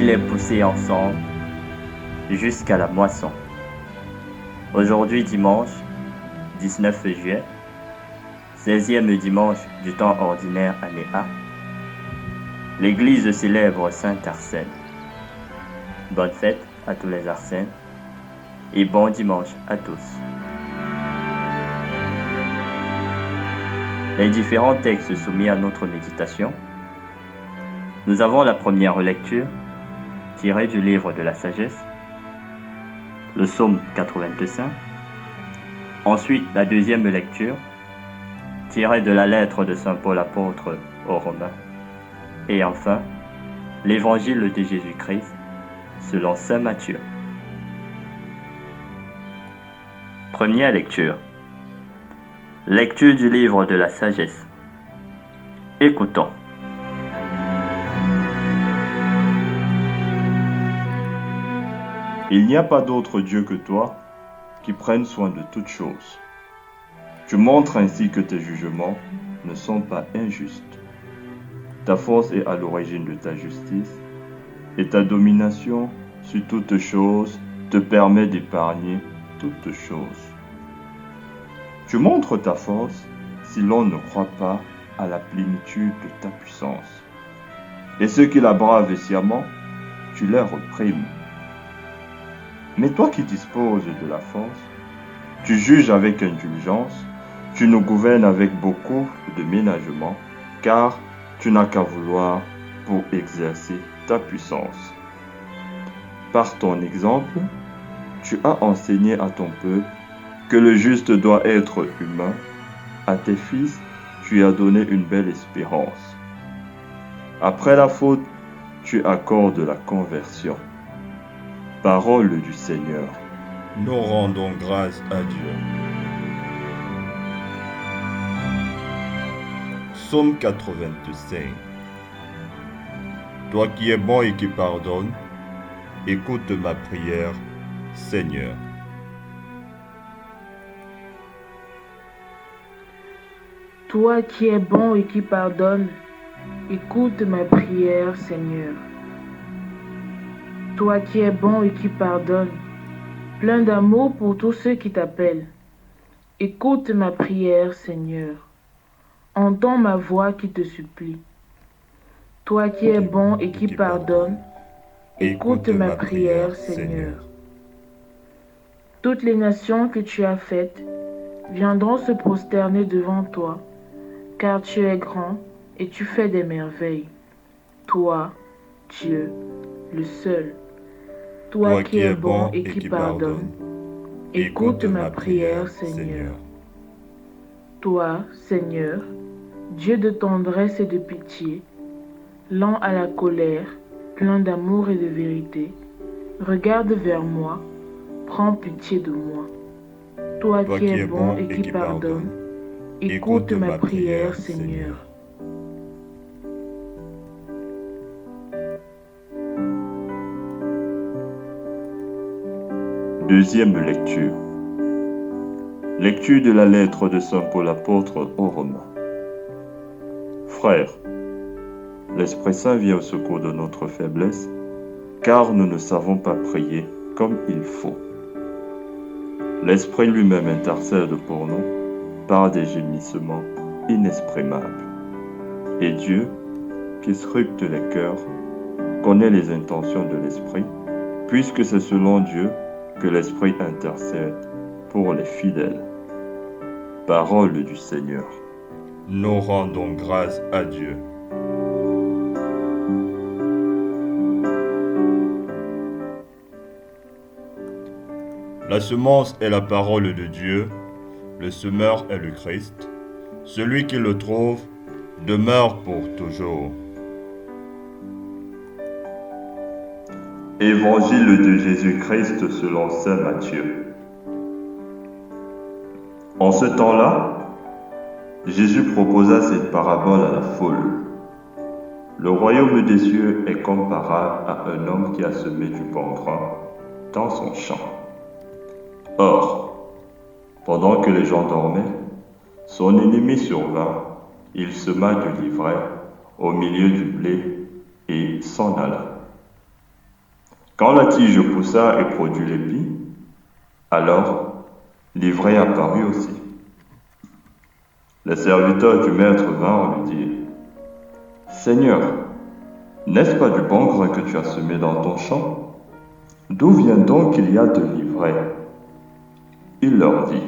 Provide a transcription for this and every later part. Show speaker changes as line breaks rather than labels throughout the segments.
filets poussés ensemble jusqu'à la moisson. Aujourd'hui dimanche 19 juillet, 16e dimanche du temps ordinaire année A, l'église célèbre Saint Arsène. Bonne fête à tous les Arsènes et bon dimanche à tous. Les différents textes soumis à notre méditation. Nous avons la première lecture tirée du livre de la sagesse, le psaume 85. Ensuite, la deuxième lecture tirée de la lettre de Saint Paul apôtre aux Romains. Et enfin, l'évangile de Jésus-Christ selon Saint Matthieu. Première lecture. Lecture du livre de la sagesse. Écoutons.
Il n'y a pas d'autre Dieu que toi qui prenne soin de toutes choses. Tu montres ainsi que tes jugements ne sont pas injustes. Ta force est à l'origine de ta justice et ta domination sur toutes choses te permet d'épargner toutes choses. Tu montres ta force si l'on ne croit pas à la plénitude de ta puissance. Et ceux qui la bravent sciemment, tu les reprimes. Mais toi qui disposes de la force, tu juges avec indulgence, tu nous gouvernes avec beaucoup de ménagement, car tu n'as qu'à vouloir pour exercer ta puissance. Par ton exemple, tu as enseigné à ton peuple que le juste doit être humain. À tes fils, tu as donné une belle espérance. Après la faute, tu accordes la conversion. Parole du Seigneur.
Nous rendons grâce à Dieu. Psaume 85. Toi qui es bon et qui pardonnes, écoute ma prière, Seigneur.
Toi qui es bon et qui pardonne, écoute ma prière, Seigneur. Toi qui es bon et qui pardonne, plein d'amour pour tous ceux qui t'appellent. Écoute ma prière, Seigneur. Entends ma voix qui te supplie. Toi qui es bon et qui pardonne, écoute ma prière, Seigneur. Toutes les nations que tu as faites viendront se prosterner devant toi, car tu es grand et tu fais des merveilles. Toi, Dieu, le seul. Toi qui es bon et qui pardonne, écoute ma prière, Seigneur. Toi, Seigneur, Dieu de tendresse et de pitié, lent à la colère, plein d'amour et de vérité, regarde vers moi, prends pitié de moi. Toi qui es bon et qui pardonne, écoute ma prière, Seigneur.
Deuxième lecture. Lecture de la lettre de Saint Paul apôtre aux Romains. Frères, l'Esprit Saint vient au secours de notre faiblesse, car nous ne savons pas prier comme il faut. L'Esprit lui-même intercède pour nous par des gémissements inexprimables. Et Dieu, qui scrute les cœurs, connaît les intentions de l'Esprit, puisque c'est selon Dieu que l'Esprit intercède pour les fidèles. Parole du Seigneur.
Nous rendons grâce à Dieu. La semence est la parole de Dieu, le semeur est le Christ. Celui qui le trouve demeure pour toujours.
Évangile de Jésus-Christ selon Saint Matthieu. En ce temps-là, Jésus proposa cette parabole à la foule. Le royaume des cieux est comparable à un homme qui a semé du bon grain dans son champ. Or, pendant que les gens dormaient, son ennemi survint, il sema de l'ivraie au milieu du blé et s'en alla. Quand la tige poussa et produit l'épi, alors l'ivraie apparut aussi. Les serviteurs du maître vinrent lui dire, « Seigneur, n'est-ce pas du bon grain que tu as semé dans ton champ? D'où vient donc qu'il y a de l'ivraie? » Il leur dit,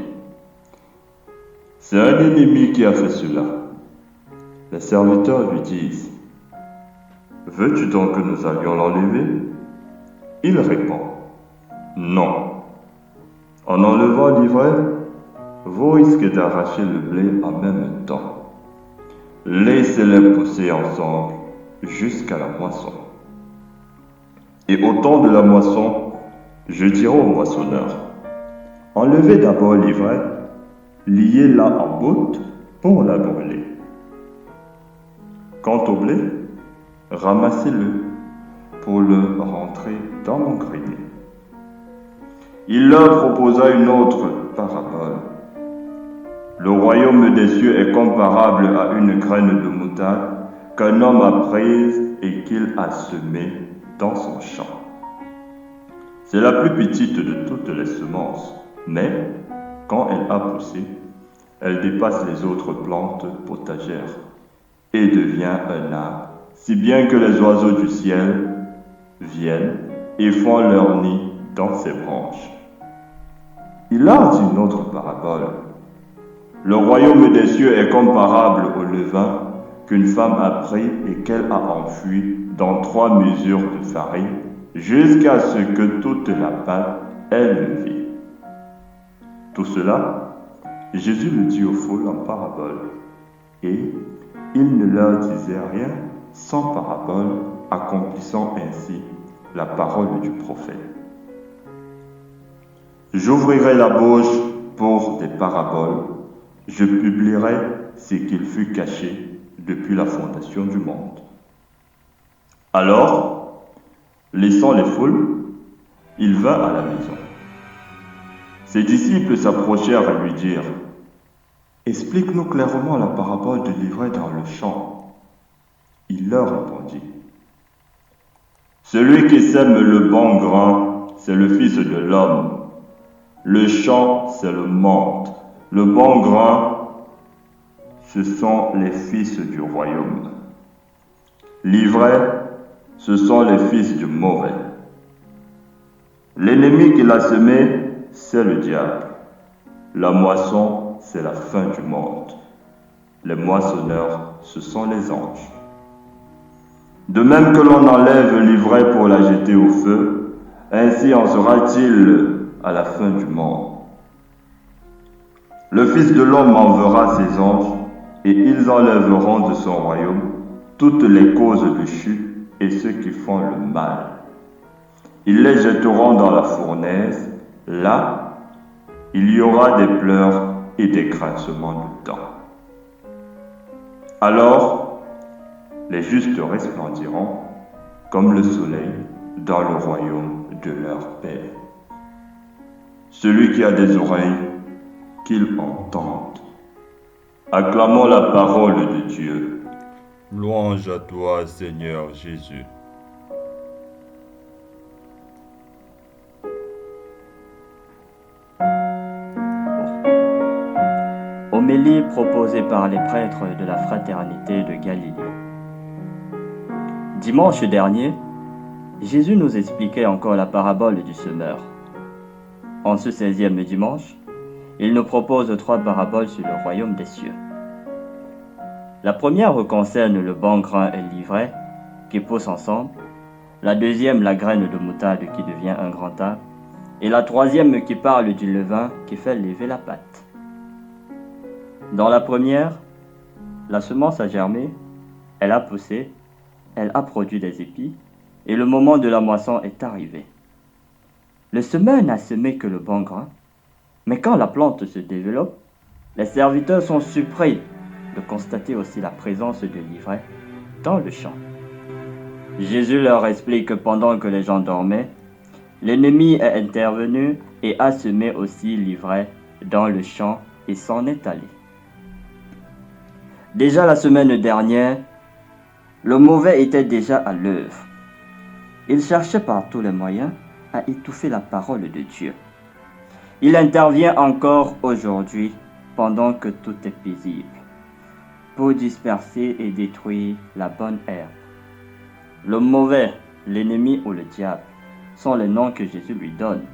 « C'est un ennemi qui a fait cela. » Les serviteurs lui disent, « Veux-tu donc que nous allions l'enlever? » Il répond, « Non. En enlevant l'ivraie, vous risquez d'arracher le blé en même temps. Laissez-les pousser ensemble jusqu'à la moisson. Et au temps de la moisson, je dirai au moissonneur, enlevez d'abord l'ivraie, liez-la en botte pour la brûler. Quant au blé, ramassez-le pour le rentrer dans mon grenier. » Il leur proposa une autre parabole. Le royaume des cieux est comparable à une graine de moutarde qu'un homme a prise et qu'il a semée dans son champ. C'est la plus petite de toutes les semences, mais quand elle a poussé, elle dépasse les autres plantes potagères et devient un arbre, si bien que les oiseaux du ciel viennent et font leur nid dans ses branches. Il leur dit une autre parabole. Le royaume des cieux est comparable au levain qu'une femme a pris et qu'elle a enfoui dans 3 mesures de farine jusqu'à ce que toute la pâte est levée. Tout cela, Jésus le dit aux foules en parabole, et il ne leur disait rien sans parabole, accomplissant ainsi la parole du prophète. J'ouvrirai la bouche pour des paraboles, je publierai ce qu'il fut caché depuis la fondation du monde. Alors, laissant les foules, il vint à la maison. Ses disciples s'approchèrent et lui dirent, « Explique-nous clairement la parabole de l'ivraie dans le champ. » Il leur répondit, « Celui qui sème le bon grain, c'est le Fils de l'homme. Le champ, c'est le monde. Le bon grain, ce sont les fils du royaume. L'ivraie, ce sont les fils du mauvais. L'ennemi qui l'a semé, c'est le diable. La moisson, c'est la fin du monde. Les moissonneurs, ce sont les anges. De même que l'on enlève l'ivraie pour la jeter au feu, ainsi en sera-t-il à la fin du monde. Le Fils de l'homme enverra ses anges, et ils enlèveront de son royaume toutes les causes de chute et ceux qui font le mal. Ils les jetteront dans la fournaise. Là, il y aura des pleurs et des grincements de dents. Alors, les justes resplendiront comme le soleil dans le royaume de leur Père. Celui qui a des oreilles, qu'il entende. Acclamons la parole de Dieu.
Louange à toi, Seigneur Jésus.
Homélie proposée par les prêtres de la fraternité de Galilée. Dimanche dernier, Jésus nous expliquait encore la parabole du semeur. En ce 16e dimanche, il nous propose 3 paraboles sur le royaume des cieux. La première concerne le bon grain et l'ivraie qui poussent ensemble, la deuxième la graine de moutarde qui devient un grand arbre, et la troisième qui parle du levain qui fait lever la pâte. Dans la première, la semence a germé, elle a poussé, elle a produit des épis, et le moment de la moisson est arrivé. Le semeur n'a semé que le bon grain, mais quand la plante se développe, les serviteurs sont surpris de constater aussi la présence de l'ivraie dans le champ. Jésus leur explique que pendant que les gens dormaient, l'ennemi est intervenu et a semé aussi l'ivraie dans le champ et s'en est allé. Déjà la semaine dernière, le mauvais était déjà à l'œuvre. Il cherchait par tous les moyens à étouffer la parole de Dieu. Il intervient encore aujourd'hui pendant que tout est paisible, pour disperser et détruire la bonne herbe. Le mauvais, l'ennemi ou le diable sont les noms que Jésus lui donne.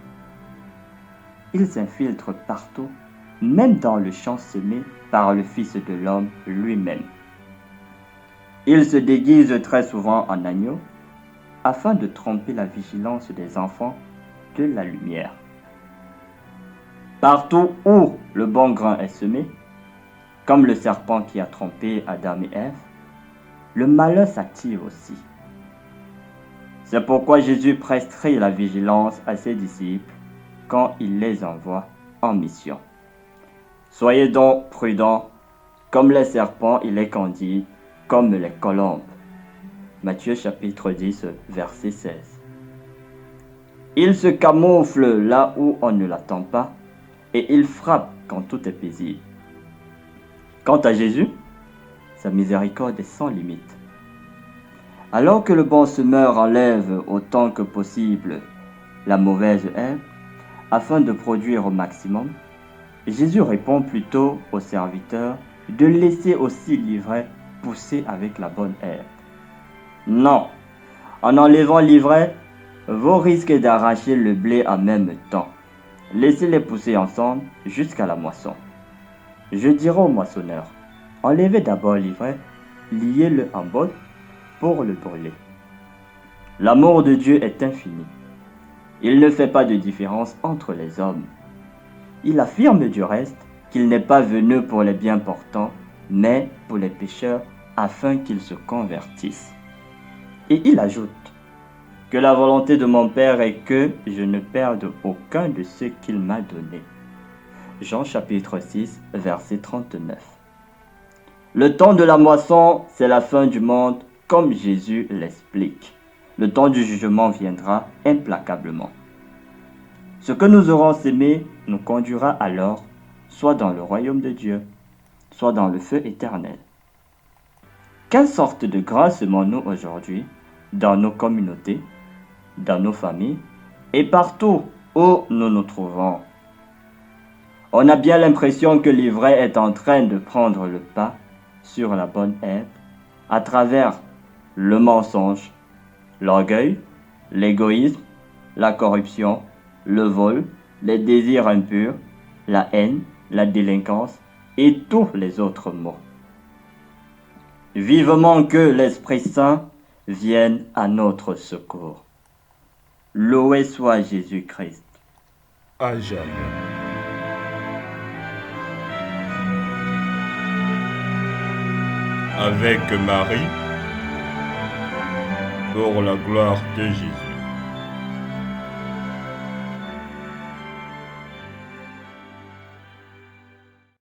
Il s'infiltre partout, même dans le champ semé par le Fils de l'homme lui-même. Il se déguise très souvent en agneau afin de tromper la vigilance des enfants de la lumière. Partout où le bon grain est semé, comme le serpent qui a trompé Adam et Ève, le malheur s'active aussi. C'est pourquoi Jésus prescrit la vigilance à ses disciples quand il les envoie en mission. Soyez donc prudents, comme les serpents et les candides, comme les colombes. Matthieu chapitre 10, verset 16. Il se camoufle là où on ne l'attend pas et il frappe quand tout est paisible. Quant à Jésus, sa miséricorde est sans limite. Alors que le bon semeur enlève autant que possible la mauvaise herbe afin de produire au maximum, Jésus répond plutôt aux serviteurs de laisser aussi l'ivraie pousser avec la bonne herbe. Non, en enlevant l'ivraie, vous risquez d'arracher le blé en même temps. Laissez-les pousser ensemble jusqu'à la moisson. Je dirai au moissonneur, enlevez d'abord l'ivraie, liez-le en botte pour le brûler. L'amour de Dieu est infini. Il ne fait pas de différence entre les hommes. Il affirme du reste qu'il n'est pas venu pour les bien portants, mais pour les pécheurs, afin qu'ils se convertissent. Et il ajoute que la volonté de mon Père est que je ne perde aucun de ceux qu'il m'a donnés. Jean chapitre 6, verset 39. Le temps de la moisson, c'est la fin du monde, comme Jésus l'explique. Le temps du jugement viendra implacablement. Ce que nous aurons sémé nous conduira alors soit dans le royaume de Dieu, soit dans le feu éternel. Quelle sorte de grâce semons-nous aujourd'hui dans nos communautés, dans nos familles et partout où nous nous trouvons? On a bien l'impression que l'ivraie est en train de prendre le pas sur la bonne herbe à travers le mensonge, l'orgueil, l'égoïsme, la corruption, le vol, les désirs impurs, la haine, la délinquance et tous les autres maux. Vivement que l'Esprit Saint vienne à notre secours. Loué soit Jésus-Christ.
À jamais. Avec Marie, pour la gloire de Jésus.